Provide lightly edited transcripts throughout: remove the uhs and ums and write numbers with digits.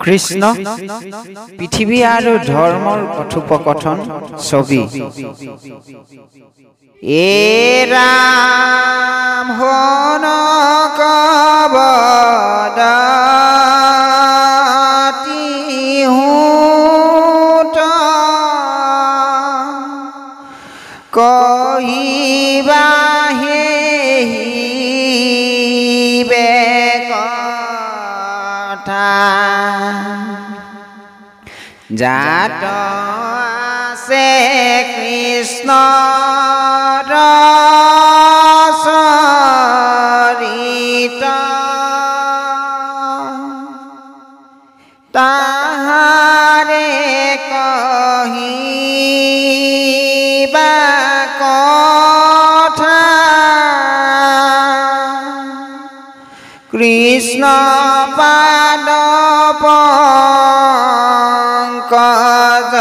কৃষ্ণ পৃথিৱী আৰু ধৰ্মৰ কথোপকথন ছবি এ ৰাম হন কবদাতি হুত কহিবা জাত আছে কৃষ্ণ চৰিত তাহাৰে কহিবা কথা কৃষ্ণ পাদ পঙ্কজ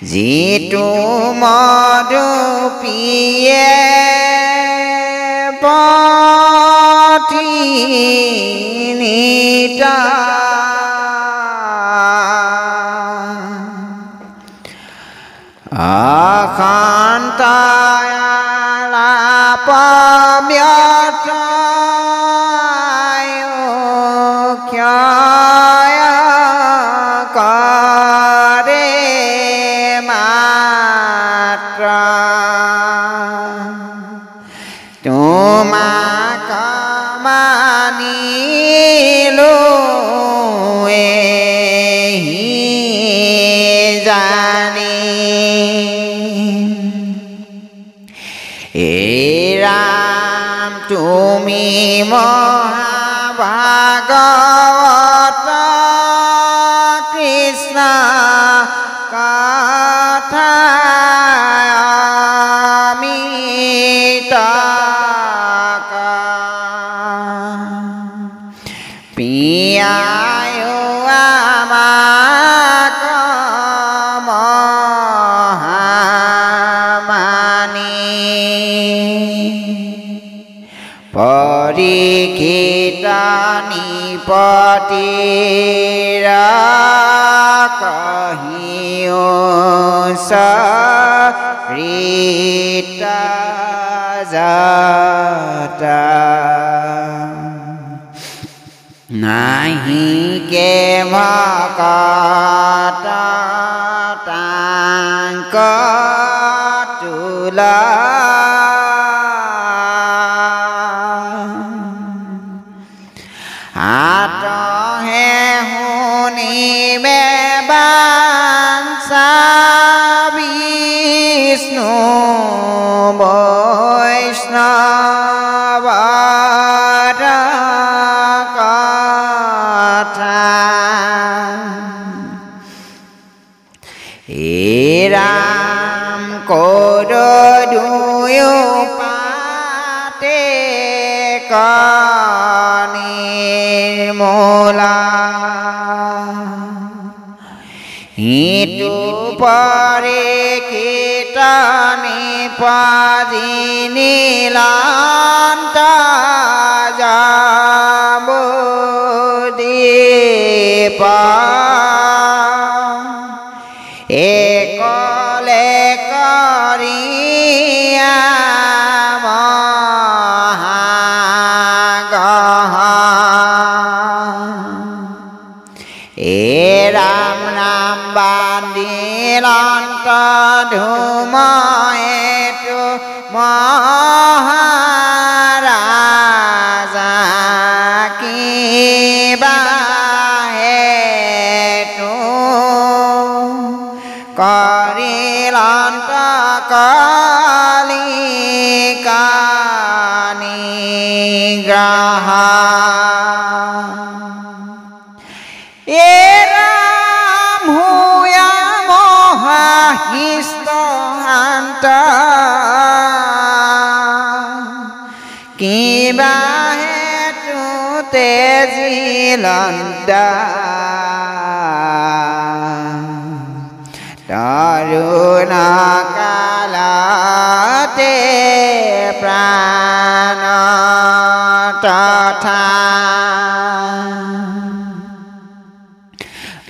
যিটো মধু পিয়ে পঠিনিতা অখণ্ড ক্ষয় কৰে মাত্ৰ তোমাক মানিলো এহি জানি এই ৰাম তুমি মহাভাগৱত কৃষ্ণ কথা অমৃত পিয়ায়ো আমাক মহামানী পৰীক্ষিত নিপতিৰ কহিও চৰিত যাতা নাহিকে ভকত তাংক তুলা আতহে শুনিবে বাঞ্ছা বিষ্ণু বৈষ্ণৱৰ কথা হে ৰাম কৰ দুয়ো পাতে নিৰ্মলা হিতু পৰে কীৰ্তনি পাজি নীলান্ত যাবদীপ একলে কৰিয়া ৰাম নাম বান্দিলন্ত ধুমহেতু মহাৰাজা কিবা হেতু কৰিলন্ত কলিকা নিগ্ৰহ কিবা হেতু তেজিলন্তা তৰুণ কালতে প্ৰাণ তথা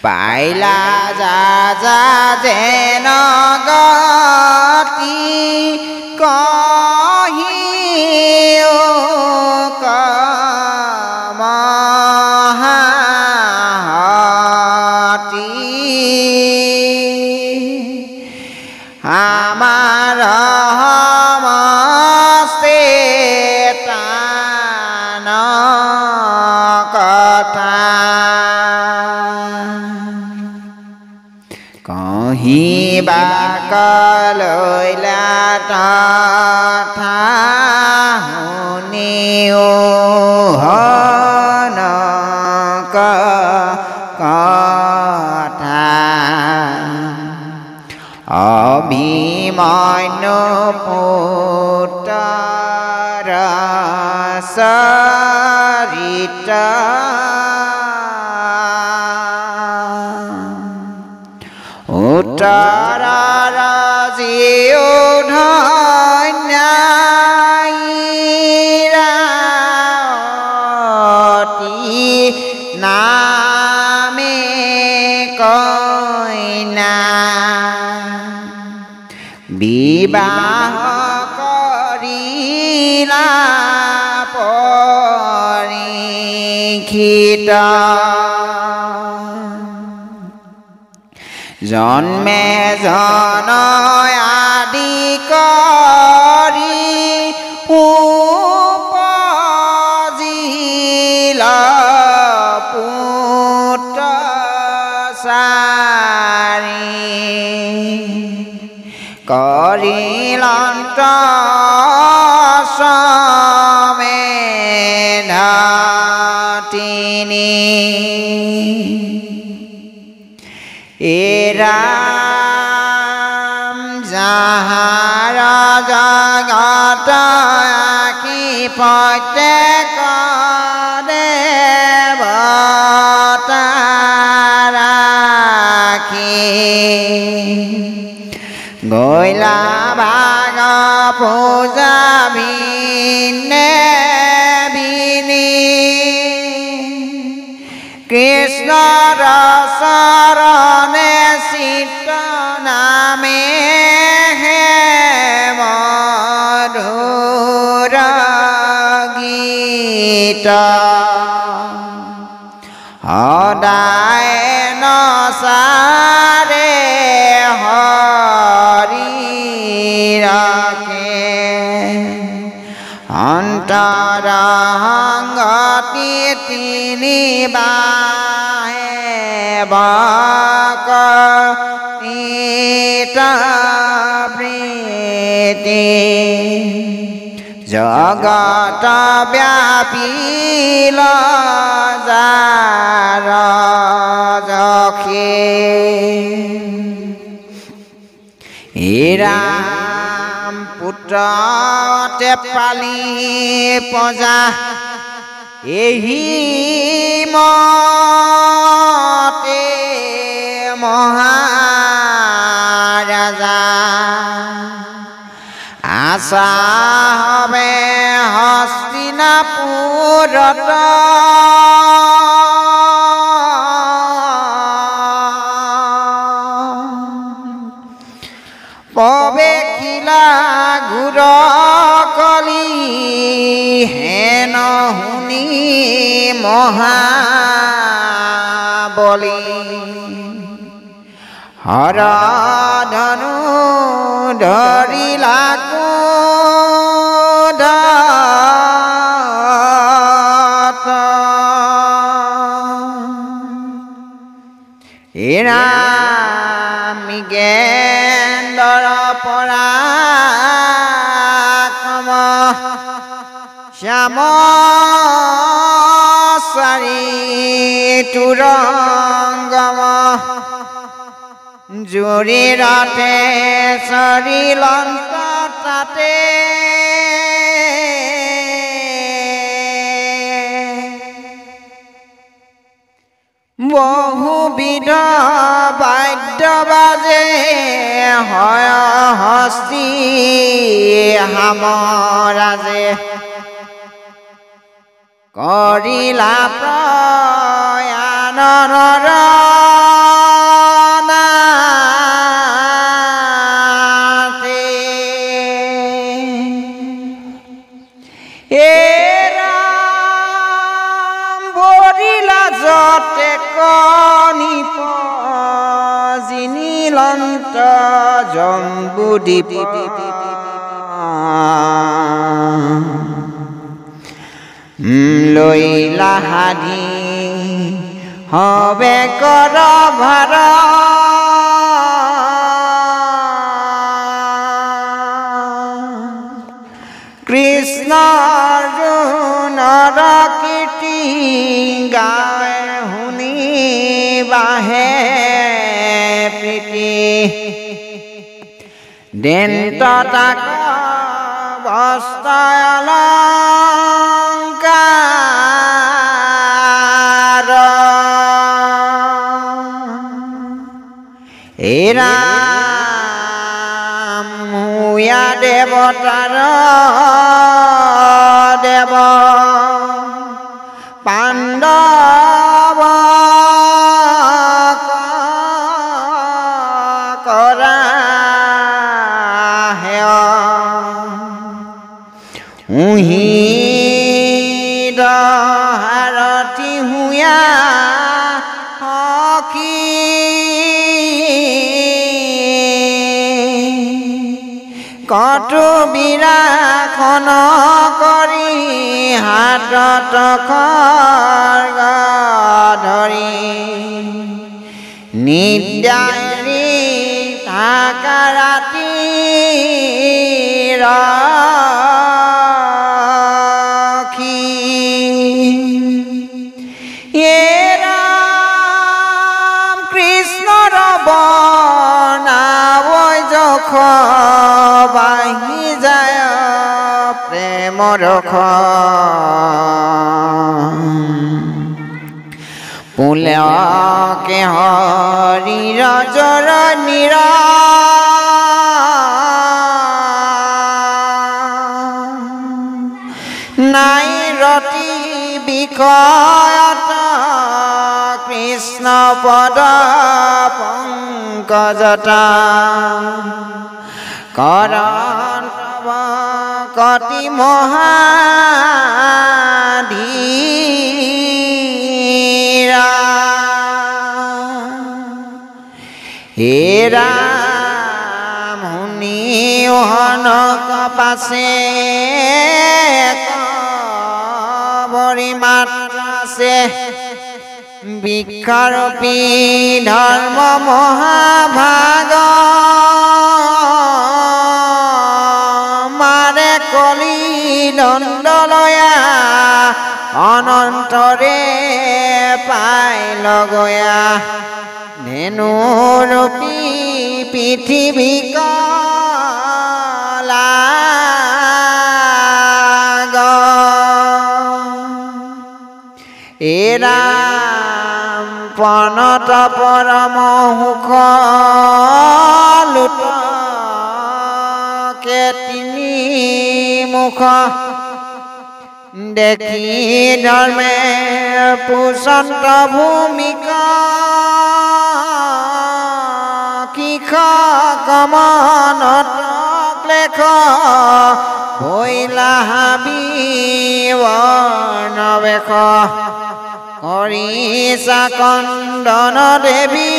পাইলা যা যা যেন গতি কহিও কমহাতি আমার হমস্তে টান কথা কহিবা কলৈলা তথা শুনিও হন কথা অভিমন্যু পুত্ৰৰ চৰিত উত্তৰৰ জিও ধন্যায়ী নামে কইনা বিবাহ কৰিলা পৰীক্ষিত জন্মে জনয় আদি কৰি উপজিল পুত্ৰ চাৰি কৰিলন্ত সমেধ তিনি এৰাম যাহাৰ জগত আকি প্ৰত্যেক দেৱতা ৰাখি গৈলা ভাগ পূজা ভিনে ভিনি কৃষ্ণৰ চৰণে চিত্ত নামে হে মধুৰ গীত সদায় নচাৰে হৰিৰকে অন্তৰ সংগতি তিনি বাহে বকৃত প্ৰীতি জগত ব্যাপিল যাৰ যখে ৰাম পুত্ৰ পালি পজা এহি মতে মহাৰাজা আশা হবে হস্তিনাপুৰত পবেখিলা ঘূৰ কলি হেন শুনি মহাবলী হৰ ধনু ধৰিলা কোধত মৃগেন্দ্ৰৰ পৰাক্ৰম শ্যাম চাৰি তুৰংগম জুৰিৰতে চৰিলন্ত তাতে বহুবিধ বাদ্য বাজে হয় হস্তি হামৰাজে কৰিলা প্ৰয়াণৰ নাতে এ ৰাম বৰিলা যতে কণিপ জিনিলন্ত জম্বুদ্বীপ লৈলা হাধি হবে কৰ ভাৰ কৃষ্ণ অৰ্জুনৰ কীৰ্তি গায় শুনি বাহে প্ৰীতি দেন্ত তাক বস্ত্ৰ অলংকাৰ হে ৰাম মুয়া দেৱতাৰ দেৱ পাণ্ডৱ কৰা হাৰতি হুয়া সখী কটু বিৰাখন কৰি হাতত খড়গ ধৰি নিদ্ৰাৰি থাকা ৰাতি বাহি যায় প্ৰেমৰ পুলকে হৰি ৰজৰ নিৰ নাই ৰতি বিষয়ত কৃষ্ণ পদ পংকজতা কৰণ তব কতি মহাধীৰা হে ৰাম শুনি হনক পাছে বৰি মাত্ৰ আছে বৃক্ষৰূপী ধৰ্ম মহাভাগ মাৰে কলি নন্দলয়া অনন্তৰে পাই লগয়া ধেনুৰূপী পৃথিৱী কলাগ এ ৰাম পনত পৰম সুখ লুট তিনি মুখ দেখি ধৰ্মে পুষন্ত ভূমিকা কিষ কমনত ক্লেশ ভৈলা হাবি বৰ্ণবেশ কৰিছা কন্দন দেৱী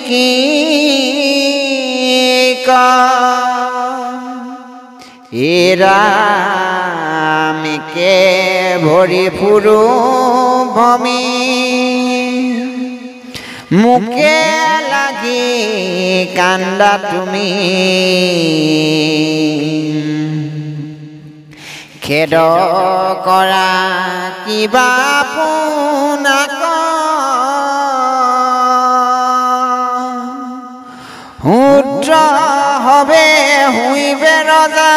কি হে ৰামকে ভৰি ফুৰো ভমি মোকে লাগি কান্দা তুমি খেদ কৰা কিবা পোনাক শূদ্ৰ হবে হুইবে ৰজা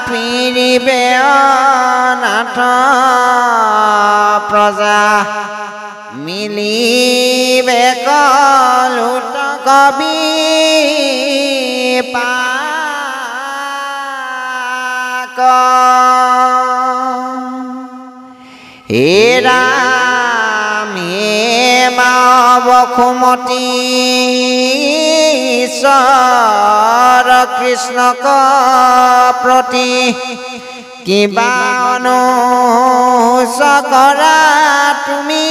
ফিৰিবে অনাথ প্ৰজা মিলিবে কলুত কবি পাক হে ৰাম হে বসুমতী ঈশ্বৰ কৃষ্ণক প্ৰতি কিবা অনুচ কৰা তুমি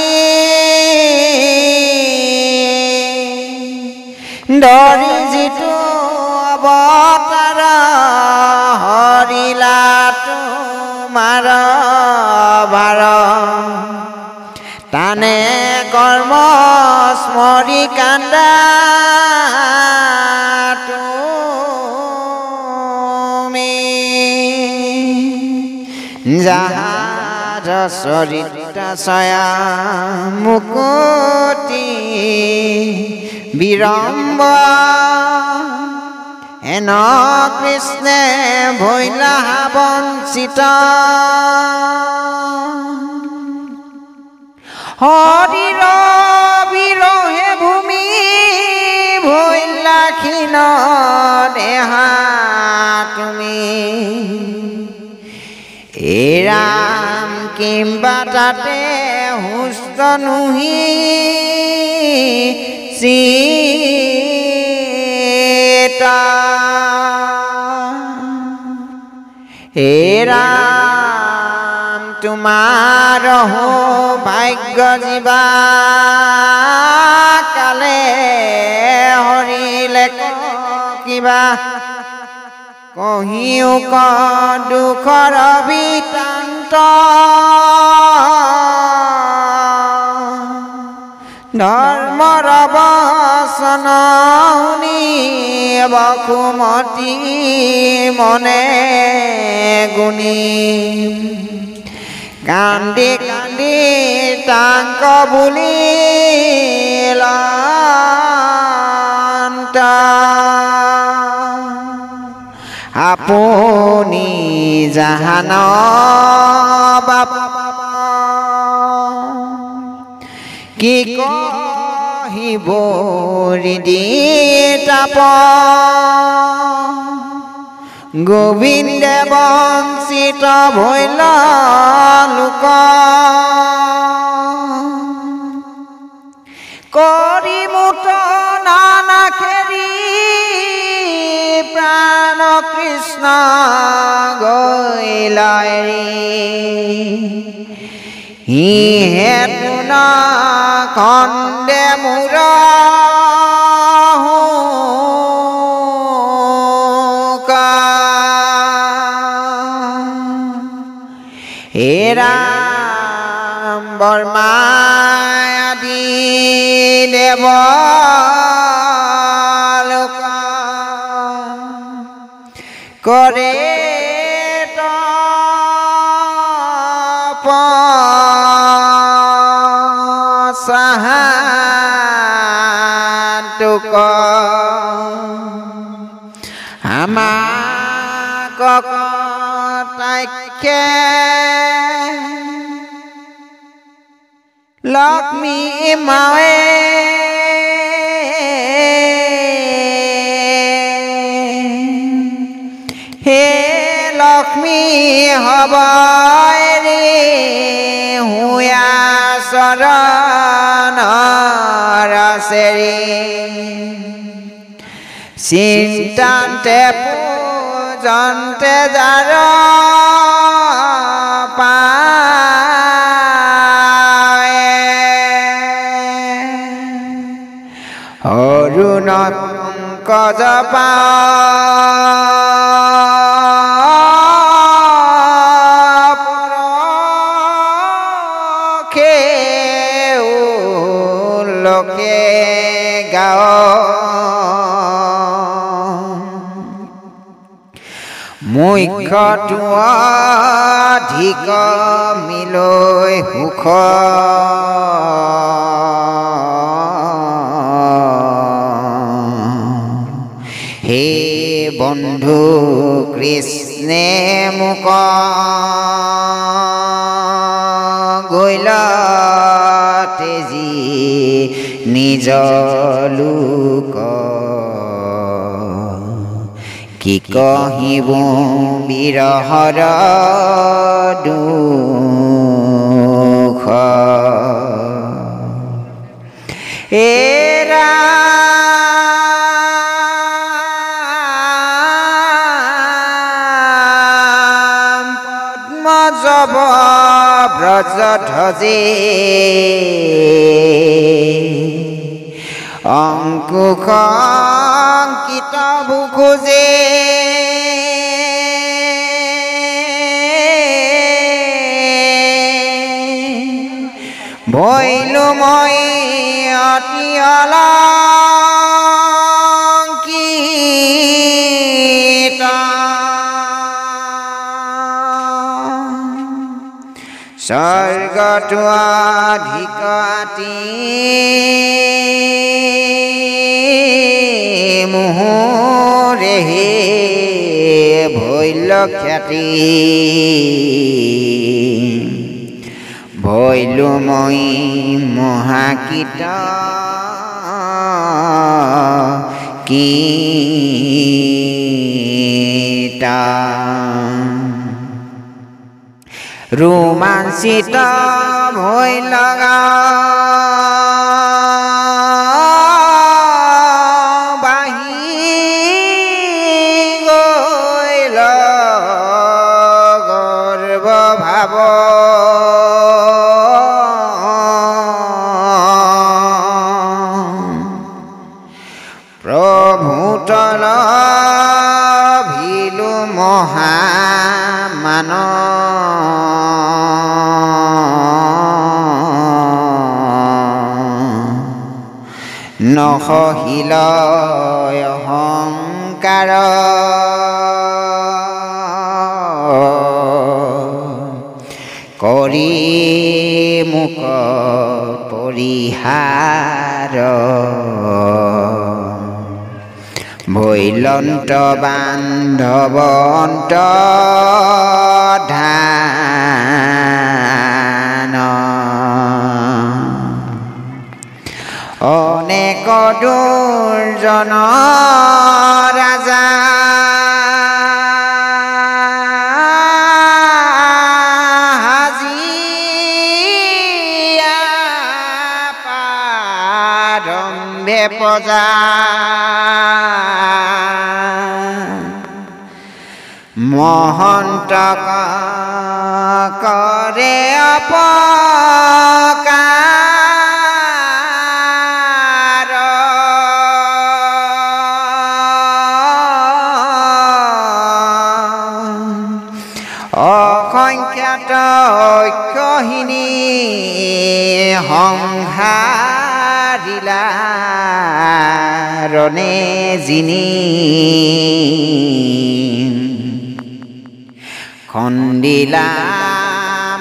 ধৰি যিটো অৱতাৰ হৰিলা তোমাৰ ভাৰ তানে কৰ্ম স্মৰি কান্দা তুমি যাহাৰ চৰিত্ৰ ছয়া মুকুতি বিৰম্ব হেন কৃষ্ণে ভৈলা বঞ্চিত হৰিৰ বিৰহে ভূমি ভৈলা ক্ষীণ দেহা তুমি হে ৰাম কিম্বা তাতে সুস্থ নুহি সীতা হে ৰাম তোমাৰ ভাগ্য জীৱা কালে হৰিলে কিবা কহিও ক দুখৰ বৃত্তান্ত ধৰ্মৰ বচন শুনি বসুমতী মনে গুণী কান্দি কান্দি তাংক বুলিল আপুনি জাহান বাবা কি কহিব হৃদি তাপ গোবিন্দে বঞ্চিত ভৈল লোক কৰি মুঠ নানা খেৰি প্ৰাণ কৃষ্ণ গৈল হেতু ন খণ্ডে মূৰ হে ৰাম বৰ্মাদি দেৱ লোক কৰে সাহাতুক আমাক তাইকে লক্ষ্মী মাৱে হে লক্ষ্মী হব ৰে হুয়া চৰণ ৰসেৰে চিন্তান্তে পূজন্তে যাৰ অৰুণ পংকজ পৰখে লোকে গাও মুখ্যটো অধিক মিলৈ সুখ হে বন্ধু কৃষ্ণে মোক গৈল তেজি নিজ লোক কি কহিব বিৰহৰ ব্ৰজধ্বজে অংকুশ অঙ্কিত বুকুজে ভৈলো মই অতি অলঙ্কিত স্বৰ্গটো অধিকতি মুহুৰে ভৈল খ্যাতি ভৈলো মই মহাকীট কীটা ৰোমাঞ্চিত ভৈ লগা বাহি গৈ গৰ্ব ভাৱ প্ৰভুতল ভিলো মহামান নসহিল অহংকাৰ কৰি মুক পৰিহাৰ ভৈলন্ত বান্ধৱন্ত ধান অনেক দুৰ্জন ৰাজা হাজিয়া প্ৰাৰম্ভে প্ৰজা মহন্তক কৰে অপকাৰ অসংখ্যাত ঐক্যহীনী সংহাৰিলা ৰনে জিনি খন্দিলা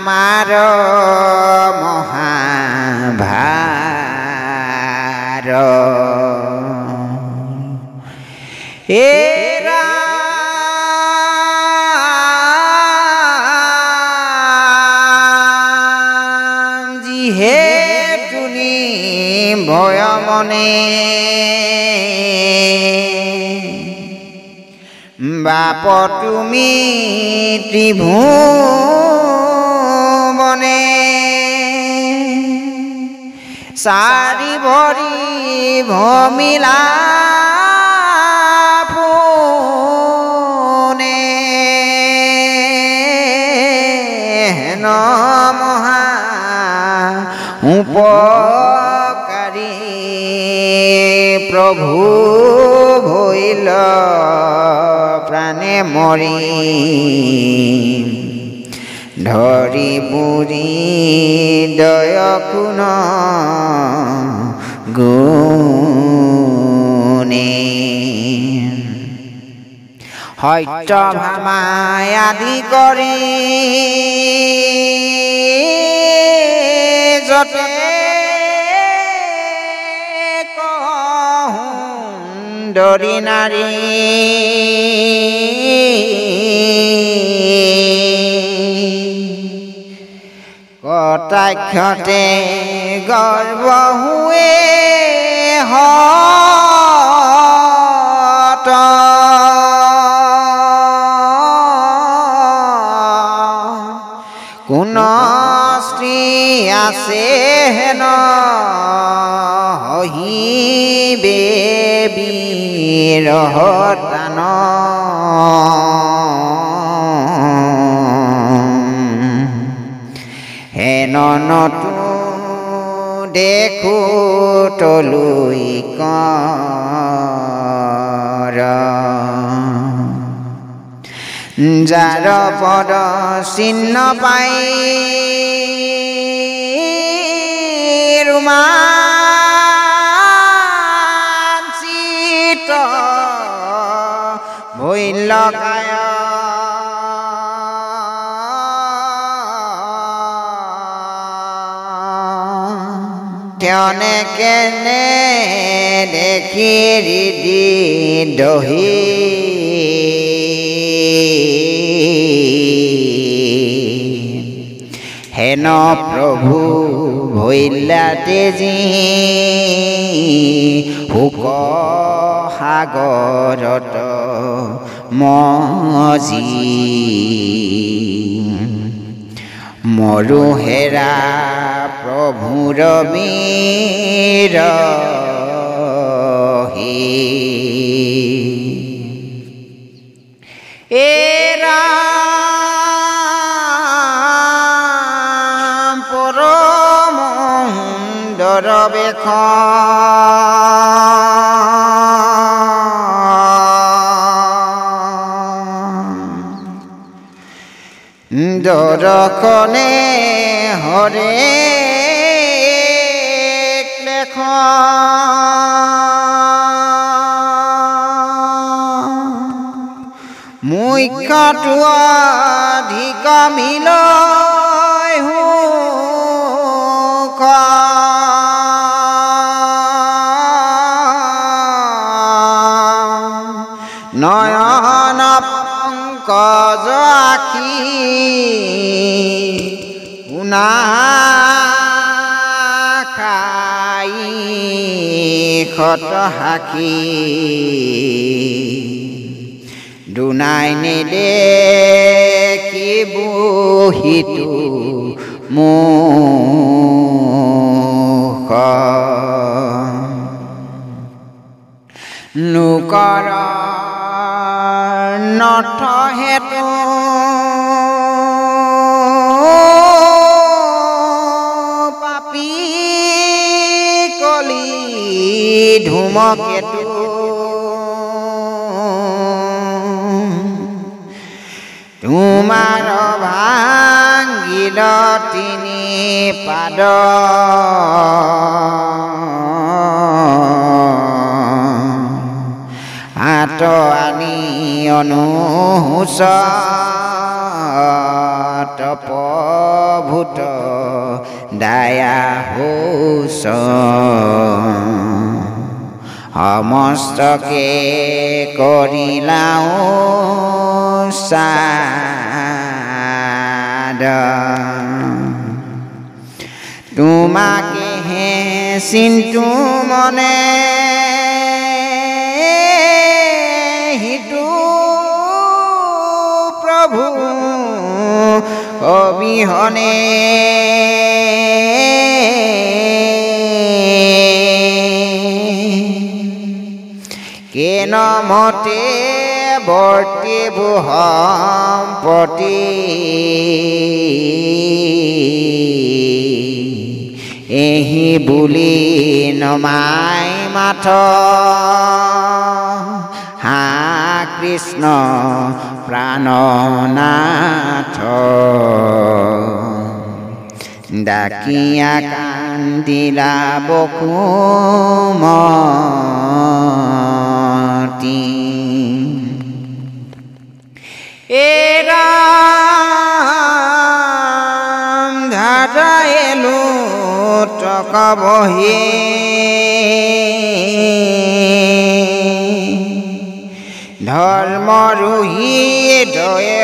মাৰ মহাভাৰ এৰা যিহেতুনি ভয় মনে বাপ তুমি ত্ৰিভুৱনে চাৰি ভৰি ভমিলা ফোনে হেন মহা উপকাৰী প্ৰভু ভৈল প্ৰাণে মৰি ধৰি বুৰি দয় কোন গুণে সত্য ভামাই আদি কৰি যতে সুন্দৰী নাৰী কটাক্ষতে গৰ্ব হুৱে হত কোন স্ত্ৰী আছে হেন হহিবে বিৰহ টান হেন নতু দেখো তলুই কৰ যাৰ পদ চিহ্ন পাই ৰোমাঞ্চিত ভৈল কায় কেনে কেনে দেখি হৃদি দহি হেন প্ৰভু ভৈলা তেজী শোক সাগৰত মজি মৰু হেৰা প্ৰভুৰ বিৰহী ৰাম পৰম সুন্দৰ বেশ দৰ্শনে হৰে লেখ মুখ্যটো অধিক মিলয় সুখ নয়ন পংকজ আখি শুনা খাই ক্ষত সাখি দুনাই নেদেখিব সিটো মুখ লোকৰ নথ হেতু পাপী কলি ধূমকেতু তোমাৰ ভাঙিল তিনি পাদ হাত আনি অনুচত প্ৰভূত দায়া হোচ সমস্তকে কৰিলাও সাদ তোমাকে হে চিন্তু মনে হিতু প্ৰভু অবিহনে কেন মতে বৰ্তিব সম্পত্তি এহি বুলি নমাই মাথ হা কৃষ্ণ প্ৰাণনাথ ডাকিয়া কান্দিলা বকুমতি ৰাম ধাৰাইলো টক বহি ধৰ্ম ৰুহি দয়ে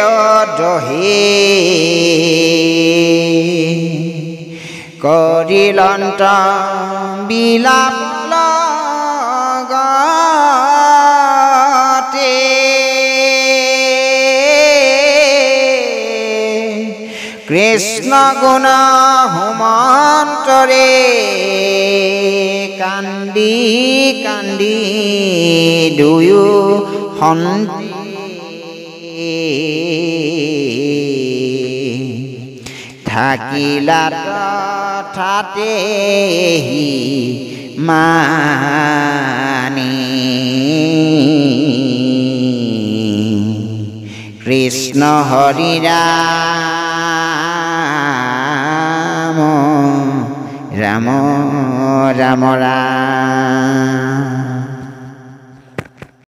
দহি কৰিলন্ত বিলাপ লগতে কৃষ্ণ গুণ হোমন্তৰে কান্দি কান্দি দুয়ো সন্তি থাকিলা তথাতে মানি কৃষ্ণ হৰি ৰাম ৰাম ৰাম ৰাম